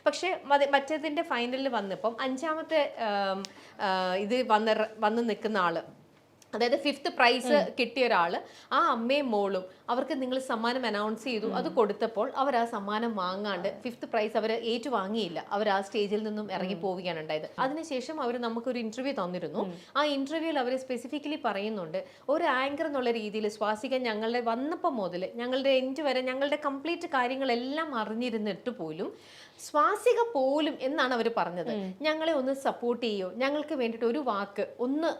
പക്ഷെ മറ്റേതിന്റെ ഫൈനലിൽ വന്നപ്പം അഞ്ചാമത്തെ ഇത് വന്ന് നിൽക്കുന്ന ആള്, അതായത് 5th പ്രൈസ് കിട്ടിയ ഒരാള്, ആ അമ്മയും മോളും അവർക്ക് നിങ്ങൾ സമ്മാനം അനൗൺസ് ചെയ്തു, അത് കൊടുത്തപ്പോൾ അവർ ആ സമ്മാനം വാങ്ങാണ്ട് 5th പ്രൈസ് അവർ ഏറ്റുവാങ്ങിയില്ല. അവർ ആ സ്റ്റേജിൽ നിന്നും ഇറങ്ങി പോവുകയാണ് ഉണ്ടായത്. അതിനുശേഷം അവർ നമുക്കൊരു ഇന്റർവ്യൂ തന്നിരുന്നു. ആ ഇന്റർവ്യൂവിൽ അവർ സ്പെസിഫിക്കലി പറയുന്നുണ്ട്, ഒരു ആങ്കർ എന്നുള്ള രീതിയിൽ സ്വാസിക ഞങ്ങളുടെ വന്നപ്പോൾ മുതൽ ഞങ്ങളുടെ എൻഡ് വരെ ഞങ്ങളുടെ കംപ്ലീറ്റ് കാര്യങ്ങളെല്ലാം അറിഞ്ഞിരുന്നിട്ട് പോലും സ്വാസിക പോലും എന്നാണ് അവർ പറഞ്ഞത്, ഞങ്ങളെ ഒന്ന് സപ്പോർട്ട് ചെയ്യോ, ഞങ്ങൾക്ക് വേണ്ടിയിട്ട് ഒരു വാക്ക്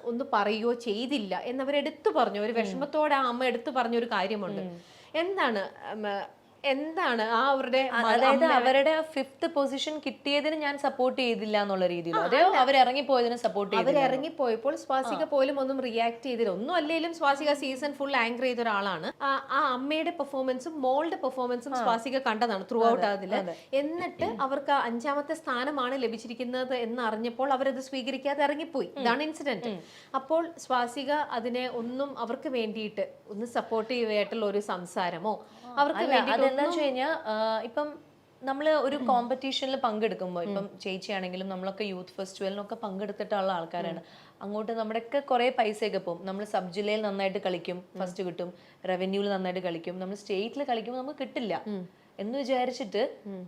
ഒന്ന് പറയുകയോ ചെയ്തില്ല എന്നവർ എടുത്തു പറഞ്ഞു. ഒരു വിഷമത്തോടെ ആ അമ്മ എടുത്തു പറഞ്ഞൊരു കാര്യമുണ്ട്. എന്താണ് എന്താണ് ആ അവരുടെ, അതായത് അവരുടെ 5th പൊസിഷൻ കിട്ടിയതിന് ഞാൻ സപ്പോർട്ട് ചെയ്തില്ല എന്നുള്ള രീതിയിൽ, അതെയോ അവർ ഇറങ്ങിപ്പോയതിന് സപ്പോർട്ട് ചെയ്തു? അവരിറങ്ങിപ്പോയപ്പോൾ സ്വാസിക പോലും ഒന്നും റിയാക്ട് ചെയ്തില്ല. ഒന്നും അല്ലെങ്കിലും സ്വാസിക സീസൺ ഫുൾ ആങ്കർ ചെയ്ത ഒരാളാണ്. ആ അമ്മയുടെ പെർഫോമൻസും മോളുടെ പെർഫോമൻസും സ്വാസിക കണ്ടതാണ് ത്രൂ ഔട്ട് അതില്. എന്നിട്ട് അവർക്ക് 5ാമത്തെ സ്ഥാനമാണ് ലഭിച്ചിരിക്കുന്നത് എന്നറിഞ്ഞപ്പോൾ അവരത് സ്വീകരിക്കാതെ ഇറങ്ങിപ്പോയി. ഇതാണ് ഇൻസിഡന്റ്. അപ്പോൾ സ്വാസിക അതിനെ ഒന്നും അവർക്ക് വേണ്ടിയിട്ട് ഒന്ന് സപ്പോർട്ടീവ് ആയിട്ടുള്ള ഒരു സംസാരമോ അവർക്ക് അതെന്താ വെച്ച് കഴിഞ്ഞാൽ, ഇപ്പം നമ്മള് ഒരു കോമ്പറ്റീഷനിൽ പങ്കെടുക്കുമ്പോൾ, ഇപ്പം ചേച്ചിയാണെങ്കിലും നമ്മളൊക്കെ യൂത്ത് ഫെസ്റ്റിവലിനൊക്കെ പങ്കെടുത്തിട്ടുള്ള ആൾക്കാരാണ്. അങ്ങോട്ട് നമ്മുടെയൊക്കെ കുറെ പൈസയൊക്കെ പോകും. നമ്മൾ സബ് ജില്ലയിൽ നന്നായിട്ട് കളിക്കും, ഫസ്റ്റ് കിട്ടും. റവന്യൂവിൽ നന്നായിട്ട് കളിക്കും. നമ്മൾ സ്റ്റേറ്റിൽ കളിക്കുമ്പോൾ നമുക്ക് കിട്ടില്ല എന്ന് വിചാരിച്ചിട്ട്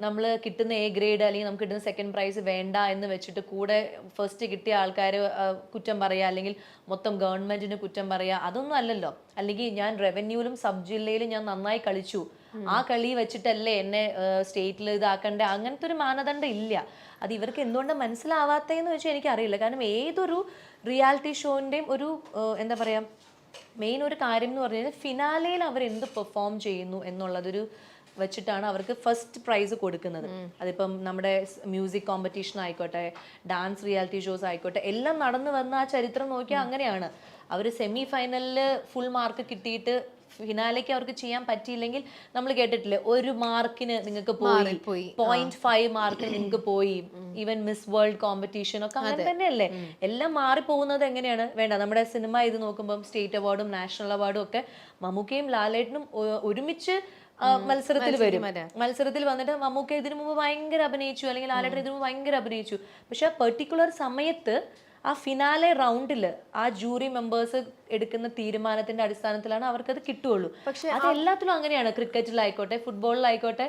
നമ്മൾ കിട്ടുന്ന എ ഗ്രേഡ് അല്ലെങ്കിൽ നമുക്ക് കിട്ടുന്ന സെക്കൻഡ് പ്രൈസ് വേണ്ട എന്ന് വെച്ചിട്ട് കൂടെ ഫസ്റ്റ് കിട്ടിയ ആൾക്കാർ കുറ്റം പറയുക, അല്ലെങ്കിൽ മൊത്തം ഗവൺമെന്റിന് കുറ്റം പറയുക, അതൊന്നും അല്ലല്ലോ. അല്ലെങ്കിൽ ഞാൻ റവന്യൂവിലും സബ് ജില്ലയിലും ഞാൻ നന്നായി കളിച്ചു, ആ കളി വെച്ചിട്ടല്ലേ എന്നെ സ്റ്റേറ്റിൽ ഇതാക്കണ്ടേ, അങ്ങനത്തെ ഒരു മാനദണ്ഡം ഇല്ല. അത് ഇവർക്ക് എന്തുകൊണ്ട് മനസ്സിലാവാത്തതെന്ന് വെച്ചാൽ എനിക്കറിയില്ല. കാരണം ഏതൊരു റിയാലിറ്റി ഷോൻ്റെയും ഒരു എന്താ പറയുക, മെയിൻ ഒരു കാര്യം എന്ന് പറഞ്ഞു കഴിഞ്ഞാൽ ഫിനാലയിൽ അവർ എന്ത് പെർഫോം ചെയ്യുന്നു എന്നുള്ളതൊരു വെച്ചിട്ടാണ് അവർക്ക് ഫസ്റ്റ് പ്രൈസ് കൊടുക്കുന്നത്. അതിപ്പം നമ്മുടെ മ്യൂസിക് കോമ്പറ്റീഷൻ ആയിക്കോട്ടെ, ഡാൻസ് റിയാലിറ്റി ഷോസ് ആയിക്കോട്ടെ, എല്ലാം നടന്നു വന്ന ആ ചരിത്രം നോക്കിയാൽ അങ്ങനെയാണ്. അവർ സെമി ഫൈനലിൽ ഫുൾ മാർക്ക് കിട്ടിയിട്ട് ഫിനാലേക്ക് അവർക്ക് ചെയ്യാൻ പറ്റിയില്ലെങ്കിൽ നമ്മൾ കേട്ടിട്ടില്ലേ, 1 മാർക്കിന് നിങ്ങൾക്ക് പോയി, 0.5 മാർക്കിന് നിങ്ങൾക്ക് പോയി. ഈവൻ മിസ് വേൾഡ് കോമ്പറ്റീഷൻ ഒക്കെ അങ്ങനെ തന്നെയല്ലേ, എല്ലാം മാറിപ്പോകുന്നത് എങ്ങനെയാണ്. വേണ്ട, നമ്മുടെ സിനിമ ഇത് നോക്കുമ്പോൾ സ്റ്റേറ്റ് അവാർഡും നാഷണൽ അവാർഡും ഒക്കെ മമ്മൂക്കയും ലാലേട്ടനും ഒരുമിച്ച് മത്സരത്തിൽ വന്നിട്ട് മമ്മൂക്ക ഇതിനു മുമ്പ് ഭയങ്കര അഭിനയിച്ചു, അല്ലെങ്കിൽ ലാലേട്ടൻ ഇതിനു മുമ്പ് ഭയങ്കര അഭിനയിച്ചു. പക്ഷെ ആ പെർട്ടിക്കുലർ സമയത്ത് ആ ഫിനാലെ റൗണ്ടില് ആ ജൂറി മെമ്പേഴ്സ് എടുക്കുന്ന തീരുമാനത്തിന്റെ അടിസ്ഥാനത്തിലാണ് അവർക്കത് കിട്ടുള്ളൂ. പക്ഷെ അത് എല്ലാത്തിലും അങ്ങനെയാണ്. ക്രിക്കറ്റിലായിക്കോട്ടെ, ഫുട്ബോളിലായിക്കോട്ടെ,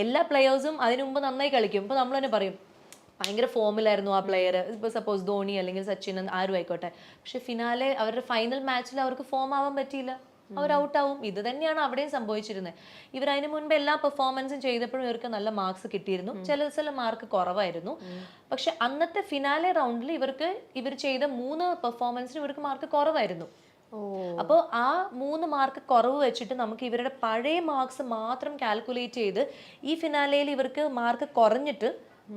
എല്ലാ പ്ലെയേഴ്സും അതിനു മുമ്പ് നന്നായി കളിക്കും. ഇപ്പൊ നമ്മൾ തന്നെ പറയും ഭയങ്കര ഫോമിലായിരുന്നു ആ പ്ലെയർ, ഇപ്പൊ സപ്പോസ് ധോണി അല്ലെങ്കിൽ സച്ചിൻ ആരും ആയിക്കോട്ടെ, പക്ഷെ ഫിനാലെ അവരുടെ ഫൈനൽ മാച്ചിൽ അവർക്ക് ഫോം ആവാൻ പറ്റിയില്ല, അവർ ഔട്ടാവും. ഇത് തന്നെയാണ് അവിടെയും സംഭവിച്ചിരുന്നത്. ഇവർ അതിന് മുൻപ് എല്ലാ പെർഫോമൻസും ചെയ്തപ്പോഴും ഇവർക്ക് നല്ല മാർക്സ് കിട്ടിയിരുന്നു, ചില മാർക്ക് കുറവായിരുന്നു. പക്ഷെ അന്നത്തെ ഫിനാലെ റൗണ്ടിൽ ഇവർ ചെയ്ത 3 പെർഫോമൻസിന് ഇവർക്ക് മാർക്ക് കുറവായിരുന്നു. അപ്പോൾ ആ 3 മാർക്ക് കുറവ് വെച്ചിട്ട് നമുക്ക് ഇവരുടെ പഴയ മാർക്സ് മാത്രം കാൽക്കുലേറ്റ് ചെയ്ത് ഈ ഫിനാലയിൽ ഇവർക്ക് മാർക്ക് കുറഞ്ഞിട്ട്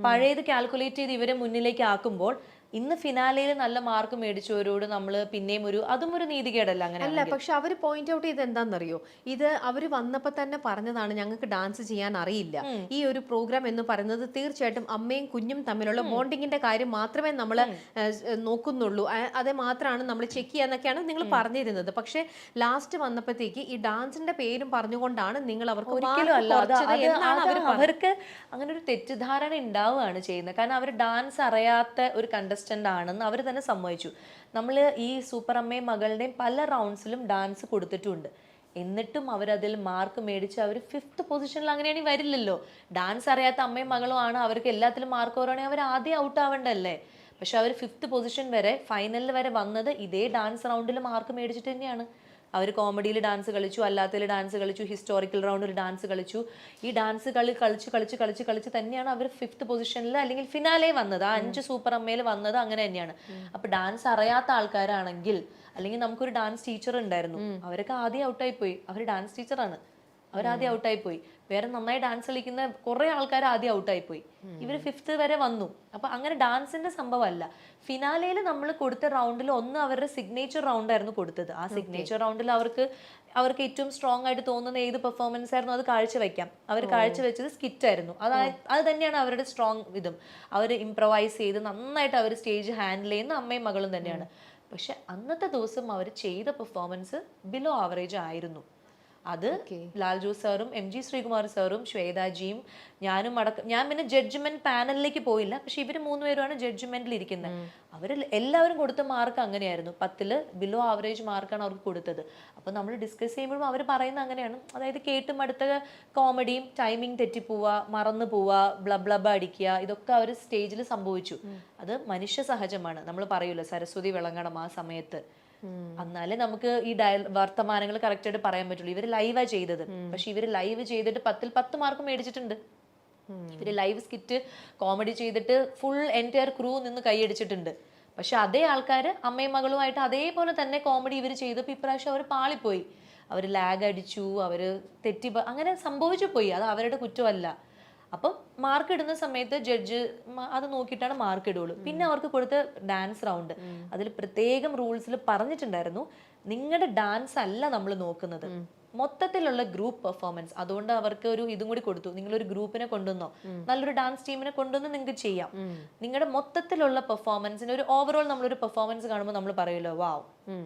പഴയത് കാൽക്കുലേറ്റ് ചെയ്ത് ഇവരെ മുന്നിലേക്ക് ആക്കുമ്പോൾ ഇന്ന് ഫിനാലയിൽ നല്ല മാർക്ക് മേടിച്ചവരോട് നമ്മൾ പിന്നെയും അതും ഒരു നീതികേടല്ല. അങ്ങനെ അല്ല, പക്ഷെ അവർ പോയിന്റ് ഔട്ട് ചെയ്ത് എന്താണെന്നറിയോ, ഇത് അവർ വന്നപ്പോൾ തന്നെ പറഞ്ഞതാണ്, ഞങ്ങൾക്ക് ഡാൻസ് ചെയ്യാൻ അറിയില്ല. ഈ ഒരു പ്രോഗ്രാം എന്ന് പറയുന്നത് തീർച്ചയായിട്ടും അമ്മയും കുഞ്ഞും തമ്മിലുള്ള ബോണ്ടിങ്ങിന്റെ കാര്യം മാത്രമേ നമ്മൾ നോക്കുന്നുള്ളൂ, അതേ മാത്രമാണ് നമ്മൾ ചെക്ക് ചെയ്യാന്നൊക്കെയാണ് നിങ്ങൾ പറഞ്ഞിരുന്നത്. പക്ഷെ ലാസ്റ്റ് വന്നപ്പോഴത്തേക്ക് ഈ ഡാൻസിന്റെ പേരും പറഞ്ഞുകൊണ്ടാണ് നിങ്ങൾ അവർക്ക് അവർക്ക് അങ്ങനെ ഒരു തെറ്റിദ്ധാരണ ഉണ്ടാവുകയാണ് ചെയ്യുന്നത്. കാരണം അവർ ഡാൻസ് അറിയാത്ത ഒരു ആണെന്ന് അവർ തന്നെ സമ്മതിച്ചു. നമ്മൾ ഈ സൂപ്പർ അമ്മയും മകളുടെയും പല റൗണ്ട്സിലും ഡാൻസ് കൊടുത്തിട്ടുണ്ട്. എന്നിട്ടും അവരതിൽ മാർക്ക് മേടിച്ച് അവർ 5th പൊസിഷനിൽ അങ്ങനെയാണെങ്കിൽ വരില്ലല്ലോ. ഡാൻസ് അറിയാത്ത അമ്മയും മകളും ആണ്, അവർക്ക് എല്ലാത്തിലും മാർക്ക് കുറവാണെങ്കിൽ അവർ ആദ്യം ഔട്ട് ആവേണ്ടല്ലേ. പക്ഷെ അവർ 5th പൊസിഷൻ വരെ, ഫൈനലിൽ വരെ വന്നത് ഇതേ ഡാൻസ് റൗണ്ടിൽ മാർക്ക് മേടിച്ചിട്ട് തന്നെയാണ്. അവർ കോമഡിയിൽ ഡാൻസ് കളിച്ചു, അല്ലാത്തതിൽ ഡാൻസ് കളിച്ചു, ഹിസ്റ്റോറിക്കൽ റൗണ്ടിൽ ഡാൻസ് കളിച്ചു. ഈ ഡാൻസ് കളിച്ച് തന്നെയാണ് അവർ 5th പൊസിഷനിൽ അല്ലെങ്കിൽ ഫിനാലെ വന്നത്. ആ 5 സൂപ്പർ അമ്മയിൽ വന്നത് അങ്ങനെ തന്നെയാണ്. അപ്പൊ ഡാൻസ് അറിയാത്ത ആൾക്കാരാണെങ്കിൽ, അല്ലെങ്കിൽ നമുക്കൊരു ഡാൻസ് ടീച്ചർ ഉണ്ടായിരുന്നു, അവരൊക്കെ ആദ്യം ഔട്ടായി പോയി. അവർ ഡാൻസ് ടീച്ചറാണ്, അവരാദ്യം ഔട്ടായി പോയി. വേറെ നന്നായി ഡാൻസ് കളിക്കുന്ന കുറെ ആൾക്കാർ ആദ്യം ഔട്ടായി പോയി. ഇവർ 5th വരെ വന്നു. അപ്പൊ അങ്ങനെ ഡാൻസിന്റെ സംഭവമല്ല. ഫിനാലയിൽ നമ്മൾ കൊടുത്ത റൗണ്ടിൽ ഒന്ന് അവരുടെ സിഗ്നേച്ചർ റൗണ്ട് ആയിരുന്നു കൊടുത്തത്. ആ സിഗ്നേച്ചർ റൗണ്ടിൽ അവർക്ക് ഏറ്റവും സ്ട്രോങ് ആയിട്ട് തോന്നുന്ന ഏത് പെർഫോമൻസ് ആയിരുന്നു അത് കാഴ്ചവെക്കാം. അവർ കാഴ്ചവെച്ചത് സ്കിറ്റ് ആയിരുന്നു. അത് തന്നെയാണ് അവരുടെ സ്ട്രോങ് ഇതും. അവർ ഇംപ്രവൈസ് ചെയ്ത് നന്നായിട്ട് അവർ സ്റ്റേജ് ഹാൻഡിൽ ചെയ്യുന്ന അമ്മയും മകളും തന്നെയാണ്. പക്ഷെ അന്നത്തെ ദിവസം അവർ ചെയ്ത പെർഫോമൻസ് ബിലോ ആവറേജ് ആയിരുന്നു. അത് ലാൽ ജോസ് സാറും MG ശ്രീകുമാർ സാറും ശ്വേതാജിയും ഞാനും അടക്കം, ഞാൻ പിന്നെ ജഡ്ജ്മെന്റ് പാനലിലേക്ക് പോയില്ല, പക്ഷെ ഇവര് 3 പേരുമാണ് ജഡ്ജ്മെന്റിൽ ഇരിക്കുന്നത്. അവര് എല്ലാവരും കൊടുത്ത മാർക്ക് അങ്ങനെയായിരുന്നു, 10 ബിലോ ആവറേജ് മാർക്കാണ് അവർക്ക് കൊടുത്തത്. അപ്പൊ നമ്മൾ ഡിസ്കസ് ചെയ്യുമ്പോഴും അവർ പറയുന്നത് അങ്ങനെയാണ്, അതായത് കേട്ടും അടുത്ത കോമഡിയും ടൈമിംഗ് തെറ്റിപ്പോവുക, മറന്നു പോവുക, ബ്ലബ്ലബ അടിക്കുക, ഇതൊക്കെ അവർ സ്റ്റേജിൽ സംഭവിച്ചു. അത് മനുഷ്യ സഹജമാണ്. നമ്മൾ പറയൂല്ലോ സരസ്വതി വിളങ്ങണം ആ സമയത്ത്, എന്നാലേ നമുക്ക് ഈ വർത്തമാനങ്ങൾ കറക്റ്റ് ആയിട്ട് പറയാൻ പറ്റുള്ളൂ. ഇവര് ലൈവാ ചെയ്തത്, പക്ഷെ ഇവര് ലൈവ് ചെയ്തിട്ട് 10ൽ 10 മാർക്ക് മേടിച്ചിട്ടുണ്ട്. ഇവര് ലൈവ് സ്കിറ്റ് കോമഡി ചെയ്തിട്ട് ഫുൾ എൻറ്റയർ ക്രൂ നിന്ന് കൈയടിച്ചിട്ടുണ്ട്. പക്ഷെ അതേ ആൾക്കാർ അമ്മയും മകളുമായിട്ട് അതേപോലെ തന്നെ കോമഡി ഇവർ ചെയ്തപ്പോൾ ഇപ്രാവശ്യം അവർ പാളിപ്പോയി, അവർ ലാഗ് അടിച്ചു, അവർ തെറ്റി, അങ്ങനെ സംഭവിച്ചു പോയി. അത് അവരുടെ കുറ്റമല്ല. അപ്പം മാർക്ക് ഇടുന്ന സമയത്ത് ജഡ്ജ് അത് നോക്കിയിട്ടാണ് മാർക്ക് ഇടുള്ളൂ. പിന്നെ അവർക്ക് കൊടുത്ത ഡാൻസ് റൗണ്ട്, അതിൽ പ്രത്യേകം റൂൾസിൽ പറഞ്ഞിട്ടുണ്ടായിരുന്നു, നിങ്ങളുടെ ഡാൻസ് അല്ല നമ്മൾ നോക്കുന്നത്, മൊത്തത്തിലുള്ള ഗ്രൂപ്പ് പെർഫോമൻസ്. അതുകൊണ്ട് അവർക്ക് ഒരു ഇതും കൂടി കൊടുത്തു, നിങ്ങളൊരു ഗ്രൂപ്പിനെ കൊണ്ടുവന്നോ, നല്ലൊരു ഡാൻസ് ടീമിനെ കൊണ്ടുവന്ന് നിങ്ങൾക്ക് ചെയ്യാം. നിങ്ങളുടെ മൊത്തത്തിലുള്ള പെർഫോമൻസിന് ഒരു ഓവറോൾ നമ്മളൊരു പെർഫോമൻസ് കാണുമ്പോൾ നമ്മൾ പറയുമല്ലോ വാവ്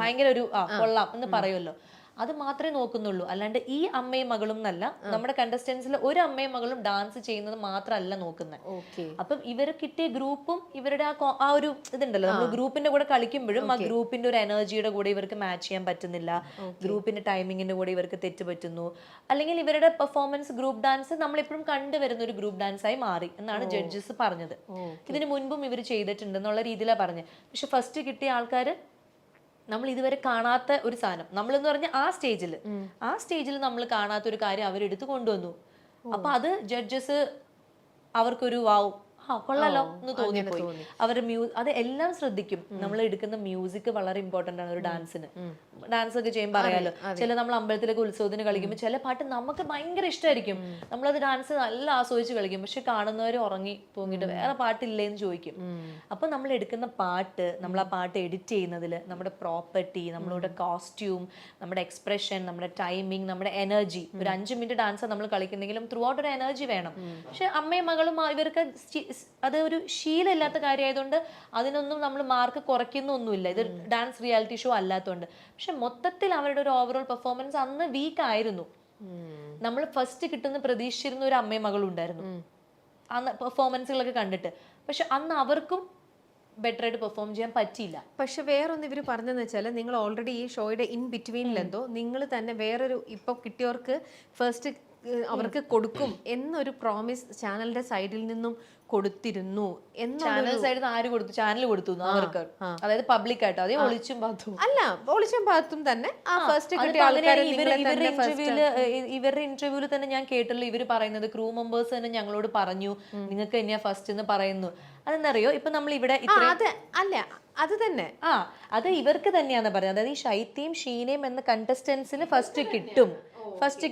ഭയങ്കര ഒരു കൊള്ളാം എന്ന് പറയുമല്ലോ, അത് മാത്രമേ നോക്കുന്നുള്ളൂ. അല്ലാണ്ട് ഈ അമ്മയും മകളും എന്നല്ല, നമ്മുടെ കണ്ടസ്റ്റൻസിൽ ഒരു അമ്മയും മകളും ഡാൻസ് ചെയ്യുന്നത് മാത്രമല്ല നോക്കുന്നത്. അപ്പം ഇവർ കിട്ടിയ ഗ്രൂപ്പും ഇവരുടെ ആ ഒരു ഇതുണ്ടല്ലോ, നമ്മൾ ഗ്രൂപ്പിന്റെ കൂടെ കളിക്കുമ്പോഴും ആ ഗ്രൂപ്പിന്റെ ഒരു എനർജിയുടെ കൂടെ ഇവർക്ക് മാച്ച് ചെയ്യാൻ പറ്റുന്നില്ല, ഗ്രൂപ്പിന്റെ ടൈമിങ്ങിന്റെ കൂടെ ഇവർക്ക് തെറ്റ് പറ്റുന്നു, അല്ലെങ്കിൽ ഇവരുടെ പെർഫോമൻസ് ഗ്രൂപ്പ് ഡാൻസ് നമ്മളിപ്പോഴും കണ്ടുവരുന്ന ഒരു ഗ്രൂപ്പ് ഡാൻസ് ആയി മാറി എന്നാണ് ജഡ്ജസ് പറഞ്ഞത്. ഇതിനു മുൻപും ഇവർ ചെയ്തിട്ടുണ്ട് എന്നുള്ള രീതിയിലാണ് പറഞ്ഞത്. പക്ഷെ ഫസ്റ്റ് കിട്ടിയ ആൾക്കാർ നമ്മൾ ഇതുവരെ കാണാത്ത ഒരു സാധനം, നമ്മളെന്ന് പറഞ്ഞ ആ സ്റ്റേജിൽ നമ്മൾ കാണാത്ത ഒരു കാര്യം അവരെടുത്ത് കൊണ്ടുവന്നു. അപ്പൊ അത് ജഡ്ജസ് അവർക്കൊരു വാവ് കൊള്ളാലോ എന്ന് തോന്നിപ്പോയി. അവർ അത് എല്ലാം ശ്രദ്ധിക്കും. നമ്മൾ എടുക്കുന്ന മ്യൂസിക് വളരെ ഇമ്പോർട്ടന്റ് ആണ് ഒരു ഡാൻസിന്. ഡാൻസ് ഒക്കെ ചെയ്യുമ്പോൾ അറിയാലോ, ചില നമ്മൾ അമ്പലത്തിലൊക്കെ ഉത്സവത്തിന് കളിക്കുമ്പോൾ ചില പാട്ട് നമുക്ക് ഭയങ്കര ഇഷ്ടമായിരിക്കും, നമ്മളത് ഡാൻസ് നല്ല ആസ്വദിച്ച് കളിക്കും, പക്ഷെ കാണുന്നവർ ഉറങ്ങി തൂങ്ങിട്ട് വേറെ പാട്ടില്ലേന്ന് ചോദിക്കും. അപ്പൊ നമ്മൾ എടുക്കുന്ന പാട്ട്, നമ്മൾ ആ പാട്ട് എഡിറ്റ് ചെയ്യുന്നതിൽ നമ്മുടെ പ്രോപ്പർട്ടി, നമ്മളുടെ കോസ്റ്റ്യൂം, നമ്മുടെ എക്സ്പ്രഷൻ, നമ്മുടെ ടൈമിങ്, നമ്മുടെ എനർജി, ഒരു 5 മിനിറ്റ് ഡാൻസ് നമ്മൾ കളിക്കുന്നെങ്കിലും ത്രൂ ഔട്ട് ഒരു എനർജി വേണം. പക്ഷെ അമ്മയും മകളും ഇവർക്ക് അത് ഒരു ശീലമില്ലാത്ത കാര്യമായതുകൊണ്ട് അതിനൊന്നും നമ്മൾ മാർക്ക് കുറയ്ക്കുന്നൊന്നുമില്ല, ഇത് ഡാൻസ് റിയാലിറ്റി ഷോ അല്ലാത്തതുകൊണ്ട്. പക്ഷെ മൊത്തത്തിൽ അവരുടെ ഒരു ഓവറോൾ പെർഫോമൻസ് അന്ന് വീക്ക് ആയിരുന്നു. നമ്മൾ ഫസ്റ്റ് കിട്ടുന്ന പ്രതീക്ഷിച്ചിരുന്ന ഒരു അമ്മയും മകളും ഉണ്ടായിരുന്നു അന്ന് പെർഫോമൻസുകളൊക്കെ കണ്ടിട്ട്, പക്ഷെ അന്ന് അവർക്കും ബെറ്റർ ആയിട്ട് പെർഫോം ചെയ്യാൻ പറ്റിയില്ല. പക്ഷെ വേറൊന്ന് ഇവർ പറഞ്ഞതെന്ന് വെച്ചാൽ, നിങ്ങൾ ഓൾറെഡി ഈ ഷോയുടെ ഇൻ ബിറ്റ്വീനിലെന്തോ നിങ്ങൾ തന്നെ വേറൊരു ഇപ്പൊ കിട്ടിയവർക്ക് ഫസ്റ്റ് അവർക്ക് കൊടുക്കും എന്നൊരു പ്രോമിസ് ചാനലിന്റെ സൈഡിൽ നിന്നും കൊടുത്തിരുന്നു. ചാനൽ സൈഡിൽ നിന്ന് ആര് കൊടുത്തു? ചാനൽ കൊടുത്തു അവർക്ക്, അതായത് പബ്ലിക് ആയിട്ട്. അതേ ഒളിച്ചും പാത്തും അല്ല, ഒളിച്ചും പാത്തും തന്നെ ആ ഫസ്റ്റ് കിട്ടിയ ആൾക്കാരെ ഇവരുടെ ഇന്റർവ്യൂവിൽ തന്നെ ഞാൻ കേട്ടല്ലോ ഇവര് പറയുന്നത്, ക്രൂ മെമ്പേഴ്സ് തന്നെ ഞങ്ങളോട് പറഞ്ഞു നിങ്ങൾക്ക് തന്നെയാ ഫസ്റ്റ് എന്ന് പറയുന്നു. അതെന്നറിയോ, ഇപ്പൊ നമ്മൾ ഇവിടെ അല്ല അത് തന്നെ അത് ഇവർക്ക് തന്നെയാന്ന് പറയുന്നത്. അതായത് ഈ ശൈത്യയും ഷീനയും എന്ന കണ്ടസ്റ്റൻസിന് ഫസ്റ്റ്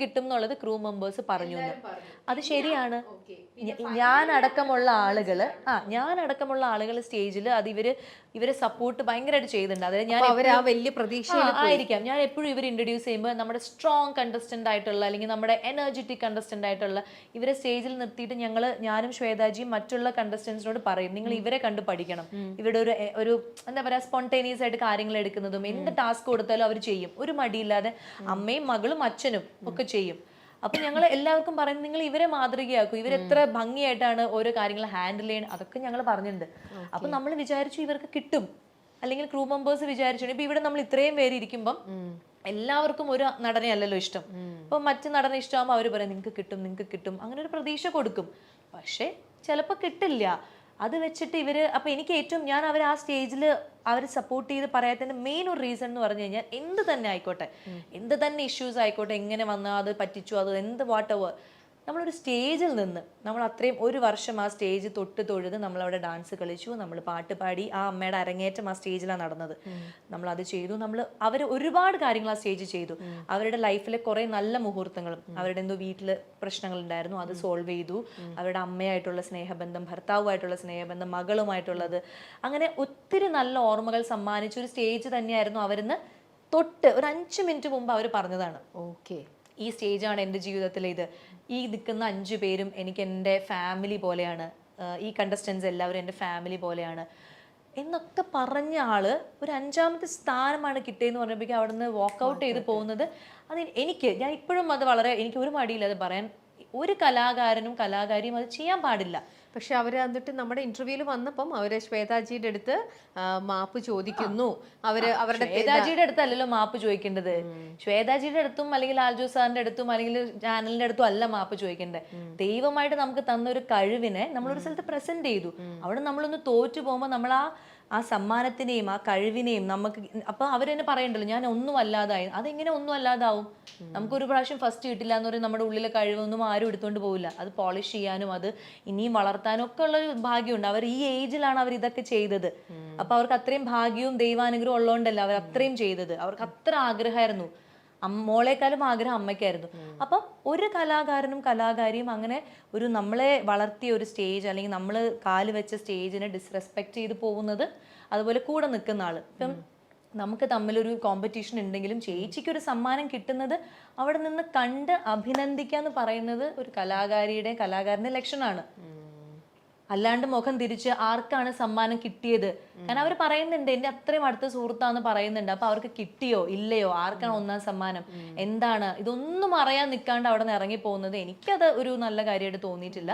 കിട്ടും എന്നുള്ളത് ക്രൂ മെമ്പേഴ്സ് പറഞ്ഞു. അത് ശരിയാണ്. ഞാനടക്കമുള്ള ആളുകൾ സ്റ്റേജിൽ അത് ഇവരെ സപ്പോർട്ട് ഭയങ്കരമായിട്ട് ചെയ്യുന്നുണ്ട്. അതായത് ഞാൻ വലിയ പ്രതീക്ഷ ആയിരിക്കാം, ഞാൻ എപ്പോഴും ഇവർ ഇൻട്രൊഡ്യൂസ് ചെയ്യുമ്പോൾ നമ്മുടെ സ്ട്രോങ് കണ്ടസ്റ്റന്റ് ആയിട്ടുള്ള അല്ലെങ്കിൽ നമ്മുടെ എനർജറ്റിക് കണ്ടസ്റ്റന്റ് ആയിട്ടുള്ള ഇവരെ സ്റ്റേജിൽ നിർത്തിയിട്ട് ഞാനും ശ്വേതാജിയും മറ്റുള്ള കണ്ടസ്റ്റൻസിനോട് പറയും, നിങ്ങൾ ഇവരെ കണ്ട് പഠിക്കണം. ഇവരുടെ ഒരു എന്താ പറയാ സ്പോണ്ടേനിയസ് ആയിട്ട് കാര്യങ്ങൾ എടുക്കുന്നതും എന്ത് ടാസ്ക് കൊടുത്താലും അവർ ചെയ്യും, ഒരു മടിയില്ലാതെ. അമ്മയും മകളും അച്ഛനും ഒക്കെ ചെയ്യും. അപ്പൊ ഞങ്ങൾ എല്ലാവർക്കും പറയുന്നത്, നിങ്ങൾ ഇവരെ മാതൃകയാക്കും, ഇവരെത്ര ഭംഗിയായിട്ടാണ് ഓരോ കാര്യങ്ങൾ ഹാൻഡിൽ ചെയ്യുന്നത്, അതൊക്കെ ഞങ്ങൾ പറഞ്ഞിട്ടുണ്ട്. അപ്പൊ നമ്മൾ വിചാരിച്ചു ഇവർക്ക് കിട്ടും, അല്ലെങ്കിൽ ക്രൂ മെമ്പേഴ്സ് വിചാരിച്ചു. ഇപ്പൊ ഇവിടെ നമ്മൾ ഇത്രയും പേര് ഇരിക്കുമ്പം എല്ലാവർക്കും ഒരു നടനെ അല്ലല്ലോ ഇഷ്ടം. അപ്പൊ മറ്റു നടനെ ഇഷ്ടമാകുമ്പോൾ അവർ പറയും നിങ്ങൾക്ക് കിട്ടും, അങ്ങനെ ഒരു പ്രതീക്ഷ കൊടുക്കും. പക്ഷെ ചിലപ്പോൾ കിട്ടില്ല. അത് വെച്ചിട്ട് അപ്പൊ എനിക്ക് ഏറ്റവും ഞാൻ അവർ ആ സ്റ്റേജിൽ അവർ സപ്പോർട്ട് ചെയ്ത് പറയാത്തതിന്റെ മെയിൻ ഒരു റീസൺ എന്ന് പറഞ്ഞു കഴിഞ്ഞാൽ, എന്ത് തന്നെ ആയിക്കോട്ടെ, എന്ത് തന്നെ ഇഷ്യൂസ് ആയിക്കോട്ടെ, എങ്ങനെ വന്നാൽ അത് പറ്റിച്ചു, അത് എന്ത് വാട്ട് എവർ, നമ്മളൊരു സ്റ്റേജിൽ നിന്ന് നമ്മൾ അത്രയും ഒരു വർഷം ആ സ്റ്റേജ് തൊഴുത് നമ്മളവിടെ ഡാൻസ് കളിച്ചു, നമ്മൾ പാട്ട് പാടി, ആ അമ്മയുടെ അരങ്ങേറ്റം ആ സ്റ്റേജിലാണ് നടന്നത്. നമ്മൾ അത് ചെയ്തു, അവർ ഒരുപാട് കാര്യങ്ങൾ ആ സ്റ്റേജ് ചെയ്തു. അവരുടെ ലൈഫിലെ കുറെ നല്ല മുഹൂർത്തങ്ങളും, അവരുടെ എന്തോ വീട്ടിൽ പ്രശ്നങ്ങൾ ഉണ്ടായിരുന്നു, അത് സോൾവ് ചെയ്തു. അവരുടെ അമ്മയായിട്ടുള്ള സ്നേഹബന്ധം, ഭർത്താവുമായിട്ടുള്ള സ്നേഹബന്ധം, മകളുമായിട്ടുള്ളത്, അങ്ങനെ ഒത്തിരി നല്ല ഓർമ്മകൾ സമ്മാനിച്ച ഒരു സ്റ്റേജ് തന്നെയായിരുന്നു. അവരിന്ന് ഒരു 5 മിനിറ്റ് മുമ്പ് അവർ പറഞ്ഞതാണ്, ഈ സ്റ്റേജാണ് എൻ്റെ ജീവിതത്തിലെ ഈ നിൽക്കുന്ന 5 പേരും എനിക്ക് എൻ്റെ ഫാമിലി പോലെയാണ്, ഈ കണ്ടസ്റ്റൻസ് എല്ലാവരും എൻ്റെ ഫാമിലി പോലെയാണ്. എന്നൊക്കെ പറഞ്ഞ ആള് ഒരു 5ാമത്തെ സ്ഥാനമാണ് കിട്ടിയെന്ന് പറഞ്ഞപ്പോഴേക്കും അവിടെ നിന്ന് വാക്കൗട്ട് ചെയ്ത് പോകുന്നത്. അത് ഞാൻ ഇപ്പോഴും അത് വളരെ, എനിക്ക് ഒരു മടിയില്ല അത് പറയാൻ. ഒരു കലാകാരനും കലാകാരിയും അത് ചെയ്യാൻ പാടില്ല. പക്ഷെ അവർ എന്നിട്ട് നമ്മുടെ ഇന്റർവ്യൂവിൽ വന്നപ്പം അവര് ശ്വേതാജിയുടെ അടുത്ത് മാപ്പ് ചോദിക്കുന്നു. അവരുടെ ശ്വേതാജിയുടെ അടുത്തല്ലല്ലോ മാപ്പ് ചോദിക്കേണ്ടത്. ശ്വേതാജിയുടെ അടുത്തും അല്ലെങ്കിൽ ലാൽജോ സാറിന്റെ അടുത്തും അല്ലെങ്കിൽ ചാനലിന്റെ അടുത്തും അല്ല മാപ്പ് ചോദിക്കേണ്ടത്. ദൈവമായിട്ട് നമുക്ക് തന്ന ഒരു കഴിവിനെ നമ്മളൊരു സ്ഥലത്ത് പ്രസന്റ് ചെയ്തു. അവിടെ നമ്മളൊന്ന് തോറ്റു പോകുമ്പോൾ നമ്മൾ ആ സമ്മാനത്തിനെയും ആ കഴിവിനെയും നമുക്ക്, അപ്പൊ അവരെന്നെ പറയണ്ടല്ലോ ഞാൻ ഒന്നും അല്ലാതായി. അതെങ്ങനെ ഒന്നും അല്ലാതാവും? നമുക്കൊരു പ്രാവശ്യം ഫസ്റ്റ് കിട്ടില്ല എന്ന് പറയും, നമ്മുടെ ഉള്ളിലെ കഴിവൊന്നും ആരും എടുത്തുകൊണ്ട് പോകില്ല. അത് പോളിഷ് ചെയ്യാനും അത് ഇനിയും വളർത്താനും ഒക്കെ ഉള്ള ഭാഗ്യമുണ്ട്. അവർ ഈ ഏജിലാണ് അവർ ഇതൊക്കെ ചെയ്തത്. അപ്പൊ അവർക്ക് അത്രയും ഭാഗ്യവും ദൈവാനുഗ്രഹവും ഉള്ളതുകൊണ്ടല്ല അവർ അത്രയും ചെയ്തത്. അവർക്ക് അത്ര ആഗ്രഹമായിരുന്നു. മോളെക്കാളും ആഗ്രഹം അമ്മയ്ക്കായിരുന്നു. അപ്പം ഒരു കലാകാരനും കലാകാരിയും അങ്ങനെ ഒരു നമ്മളെ വളർത്തിയ ഒരു സ്റ്റേജ് അല്ലെങ്കിൽ നമ്മൾ കാല് വെച്ച സ്റ്റേജിനെ ഡിസ്റെസ്പെക്ട് ചെയ്ത് പോകുന്നത്, അതുപോലെ കൂടെ നിൽക്കുന്ന ആള്. ഇപ്പം നമുക്ക് തമ്മിലൊരു കോമ്പറ്റീഷൻ ഉണ്ടെങ്കിലും ചേച്ചിക്ക് ഒരു സമ്മാനം കിട്ടുന്നത് അവിടെ നിന്ന് കണ്ട് അഭിനന്ദിക്കാന്ന് പറയുന്നത് ഒരു കലാകാരന്റെ ലക്ഷണമാണ്. അല്ലാണ്ട് മുഖം തിരിച്ച് ആർക്കാണ് സമ്മാനം കിട്ടിയത്, കാരണം അവർ പറയുന്നുണ്ട് എന്റെ അത്രയും അടുത്ത സുഹൃത്താന്ന് പറയുന്നുണ്ട്. അപ്പൊ അവർക്ക് കിട്ടിയോ ഇല്ലയോ, ആർക്കാണ് 1ാം സമ്മാനം, എന്താണ്, ഇതൊന്നും അറിയാൻ നിൽക്കാണ്ട് അവിടെ നിന്ന് ഇറങ്ങി പോകുന്നത് എനിക്കത് ഒരു നല്ല കാര്യമായിട്ട് തോന്നിയിട്ടില്ല.